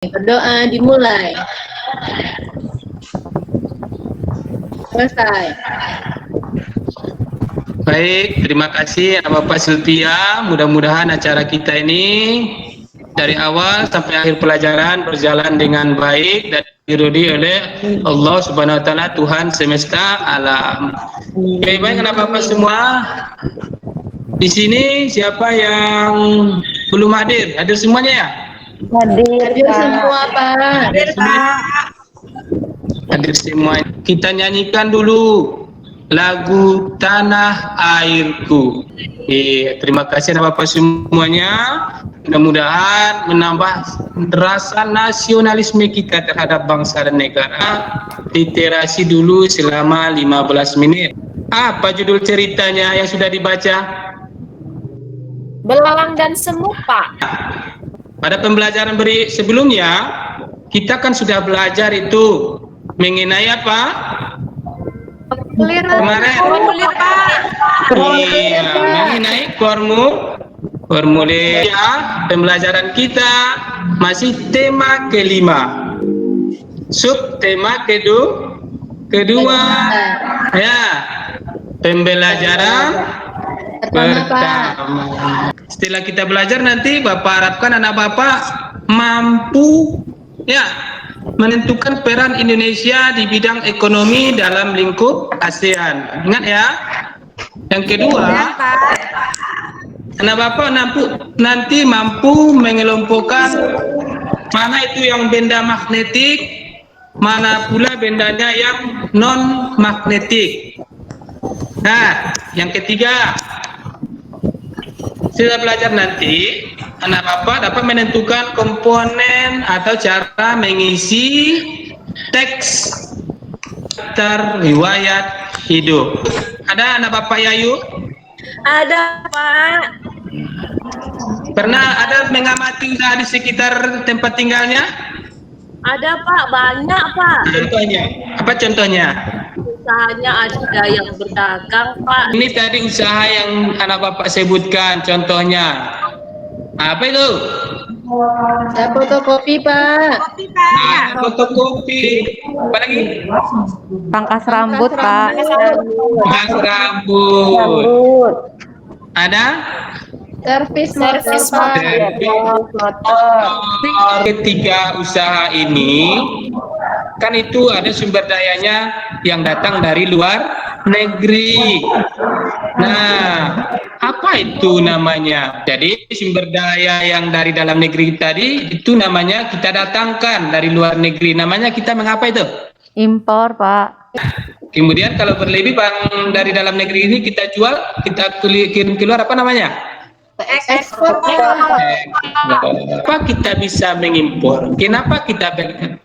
Berdoa dimulai. Selesai. Baik, terima kasih Bapak Sylvia. Mudah-mudahan acara kita ini dari awal sampai akhir pelajaran berjalan dengan baik dan diridhoi oleh Allah Subhanahu wa taala, Tuhan semesta alam. Oke, baik Bapak semua. Di sini siapa yang belum hadir? Hadir semuanya ya? Hadir semua, Pak. Hadir semua. Hadir semua. Kita nyanyikan dulu lagu Tanah Airku. Terima kasih Bapak semuanya. Mudah-mudahan menambah rasa nasionalisme kita terhadap bangsa dan negara. Literasi dulu selama 15 menit. Apa judul ceritanya yang sudah dibaca? Belalang dan semut, Pak. Pada pembelajaran sebelumnya, kita kan sudah belajar itu mengenai apa? Formulir, Pak. Iya, mengenai formulir. Ya, pembelajaran kita masih tema kelima. Subtema kedua. Ya, pembelajaran pertama. Setelah kita belajar nanti Bapak harapkan anak Bapak mampu ya menentukan peran Indonesia di bidang ekonomi dalam lingkup ASEAN. Ingat ya. Yang kedua, anak Bapak nanti mampu mengelompokkan mana itu yang benda magnetik, mana pula bendanya yang non magnetik. Nah, yang ketiga, setelah belajar nanti, anak Bapak dapat menentukan komponen atau cara mengisi teks riwayat hidup. Ada anak Bapak Yayu? Ada, Pak. Pernah ada mengamati usaha di sekitar tempat tinggalnya? Ada, Pak. Banyak, Pak. Contohnya? Apa contohnya? Usahanya ada yang berdagang, Pak. Ini tadi usaha yang anak Bapak sebutkan contohnya. Apa itu? Fotokopi, Pak. Fotokopi. Apa lagi? Pangkas rambut, Pak. Pangkas rambut. Ada? Servis motor. Ketiga usaha ini kan itu ada sumber dayanya yang datang dari luar negeri. Nah, apa itu namanya? Jadi sumber daya yang dari dalam negeri tadi itu namanya kita datangkan dari luar negeri. Namanya kita mengapa itu? Impor, Pak. Kemudian kalau berlebih bang dari dalam negeri ini kita jual, kita kirim keluar, apa namanya? ekspor. Kenapa kita bisa mengimpor? Kenapa kita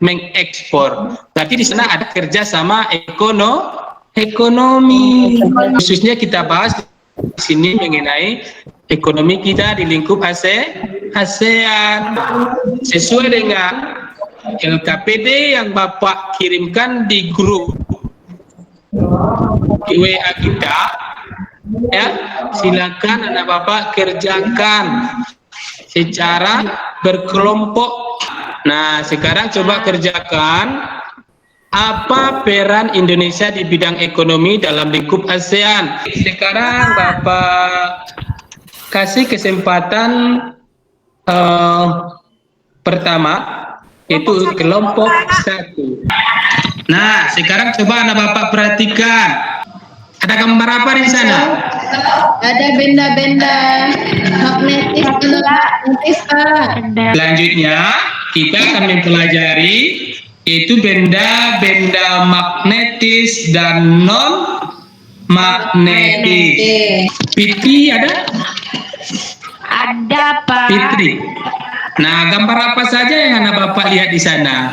mengekspor? Berarti di sana ada kerja sama ekonomi. Khususnya kita bahas di sini mengenai ekonomi kita di lingkup ASEAN. Sesuai dengan LKPD yang Bapak kirimkan di grup WA kita, ya, silakan anak Bapak kerjakan secara berkelompok. Nah, sekarang coba kerjakan apa peran Indonesia di bidang ekonomi dalam lingkup ASEAN. Sekarang Bapak kasih kesempatan pertama, itu kelompok 1. Nah, sekarang coba anak Bapak perhatikan. Ada gambar apa di sana? Ada benda-benda magnetis, Pak. Selanjutnya, kita akan mempelajari itu benda-benda magnetis dan non magnetis. Fitri ada? Ada, Pak. Fitri. Nah, gambar apa saja yang anak Bapak lihat di sana?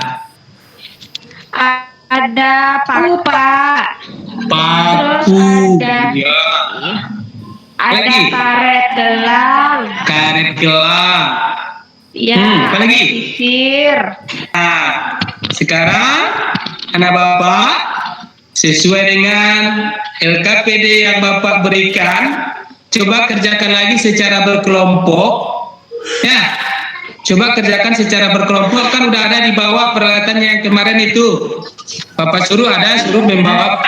Ada paku, Pak. Paku. Ada. Ya. Ada Lagi? karet gelang. Karet gelang. Ya. Apa lagi? Sisir. Nah, sekarang anak Bapak sesuai dengan LKPD yang Bapak berikan, coba kerjakan lagi secara berkelompok. Ya, Coba kerjakan secara berkelompok, kan udah ada di bawah peralatan yang kemarin itu. Bapak suruh membawa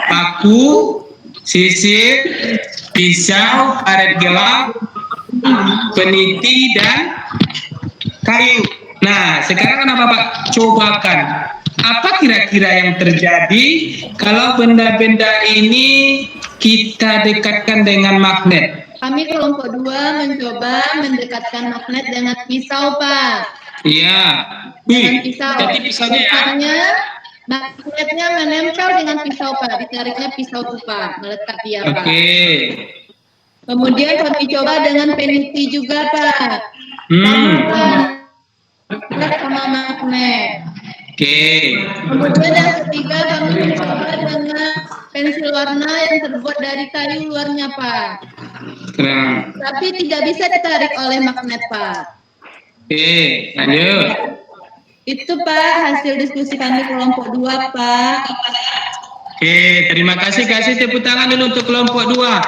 paku, sisir, pisau, karet gelap, peniti, dan kayu. Nah, sekarang anak Bapak cobakan. Apa kira-kira yang terjadi kalau benda-benda ini kita dekatkan dengan magnet? Kami kelompok 2 mencoba mendekatkan magnet dengan pisau, Pak. Iya. Dengan pisau. Jadi pisaunya ya. Magnetnya menempel dengan pisau, Pak. Ditariknya pisau tuh, Pak. Melekat dia, Pak. Oke. Kemudian kami coba dengan peniti juga, Pak. Sama magnet. Oke. Kemudian yang ketiga kami mencoba dengan pensil warna yang terbuat dari kayu luarnya, Pak. Keren. Tapi tidak bisa ditarik oleh magnet, Pak. Oke, lanjut. Itu, Pak, hasil diskusi kami kelompok 2, Pak. Oke, terima kasih. Kasih tepuk tangan dulu untuk kelompok 2.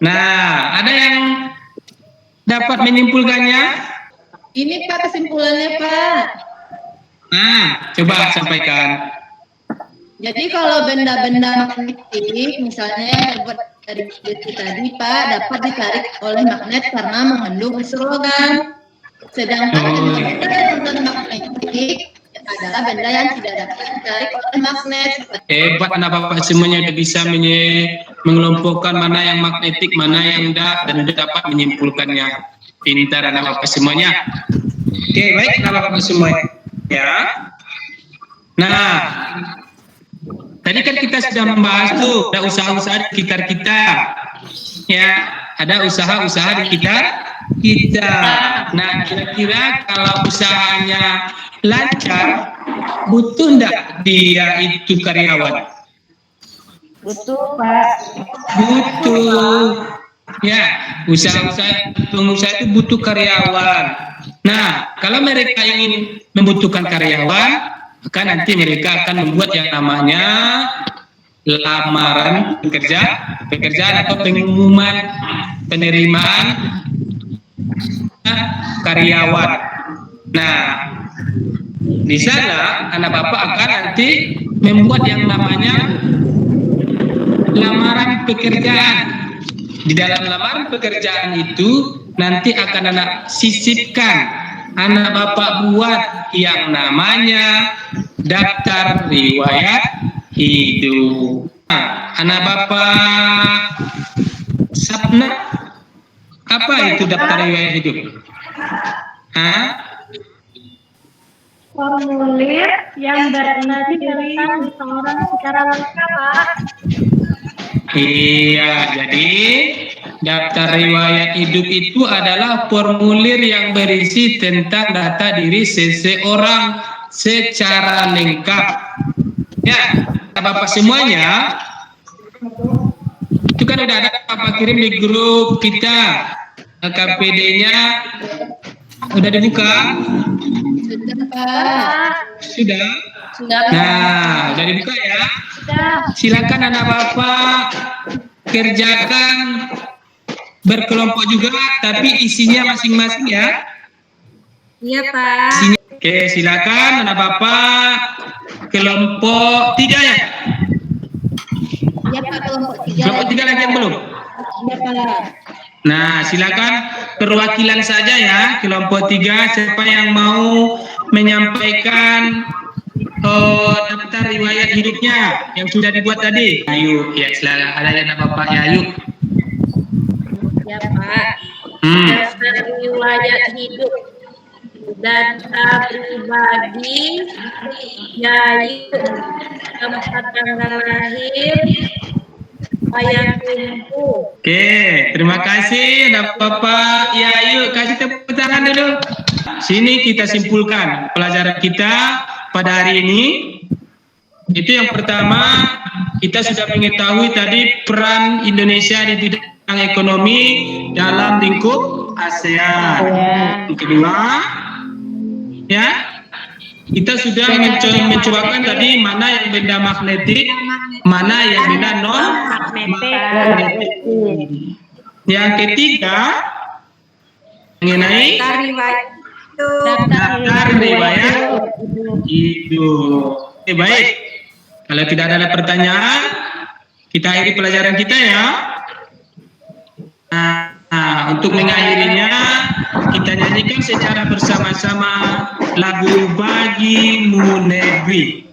Nah, ada yang dapat menyimpulkannya? Ini, Pak, kesimpulannya, Pak. Nah, coba sampaikan. Jadi kalau benda-benda magnetik, misalnya yang terbuat dari besi tadi, Pak, dapat ditarik oleh magnet karena mengandung unsur logam. Sedangkan benda yang non-magnetik adalah benda yang tidak dapat ditarik oleh magnet. Hebat anak Bapak semuanya udah bisa mengelompokkan mana yang magnetik, mana yang enggak, dan udah dapat menyimpulkannya. Pintar anak Bapak semuanya. Oke, baik anak Bapak semuanya. Ya. Nah, tadi kan kita sudah membahas tuh ada usaha-usaha di sekitar kita. Ya, ada usaha-usaha di sekitar kita. Nah, kira-kira kalau usahanya lancar, butuh enggak dia itu karyawan? Butuh, Pak. Butuh. Ya, pengusaha itu butuh karyawan. Nah, kalau mereka ingin membutuhkan karyawan, maka nanti mereka akan membuat yang namanya lamaran pekerjaan atau pengumuman penerimaan karyawan. Nah, di sana anak Bapak akan nanti membuat yang namanya lamaran pekerjaan. Di dalam lamaran pekerjaan itu nanti akan anak sisipkan, anak Bapak buat yang namanya daftar riwayat hidup. Nah, anak Bapak Sapna, apa itu daftar riwayat hidup? Formulir yang berarti tentang seseorang secara lengkap, Pak. Iya, jadi daftar riwayat hidup itu adalah formulir yang berisi tentang data diri seseorang secara lengkap. Ya, Bapak semuanya, itu kan udah ada Bapak kirim di grup kita. KPD-nya udah dibuka? Sudah, Pak. Sudah? Sudah. Nah, udah dibuka ya? Silakan anak Bapak kerjakan berkelompok juga, tapi isinya masing-masing ya. Iya, Pak. Oke, silakan anak Bapak kelompok 3 ya. Iya, Pak, kelompok 3. Kelompok 3 lagi yang belum? Iya, Pak. Nah, silakan perwakilan saja ya, kelompok 3, siapa yang mau menyampaikan daftar riwayat hidupnya yang sudah dibuat tadi. Ayo, ya silakan, ada anak Bapak ya, ayo. Ya, Pak. Daftar riwayat hidup, data pribadi, yaitu tempat tanggal lahir, Payakumbuh. Oke, terima kasih anak Bapak. Ya, ayo kasih tepuk tangan dulu. Sini kita simpulkan pelajaran kita pada hari ini. Itu yang pertama, kita sudah mengetahui tadi peran Indonesia di bidang ekonomi dalam lingkup ASEAN. Yang kedua, ya, kita sudah mencobakan tadi mana yang benda magnetik, mana yang benda non magnetik. Yang ketiga, mengenai daftar riwayat hidup. Oke, baik. Kalau tidak ada pertanyaan, kita akhiri pelajaran kita ya. Nah, untuk mengakhirinya, kita nyanyikan secara bersama-sama lagu Bagimu Negeri.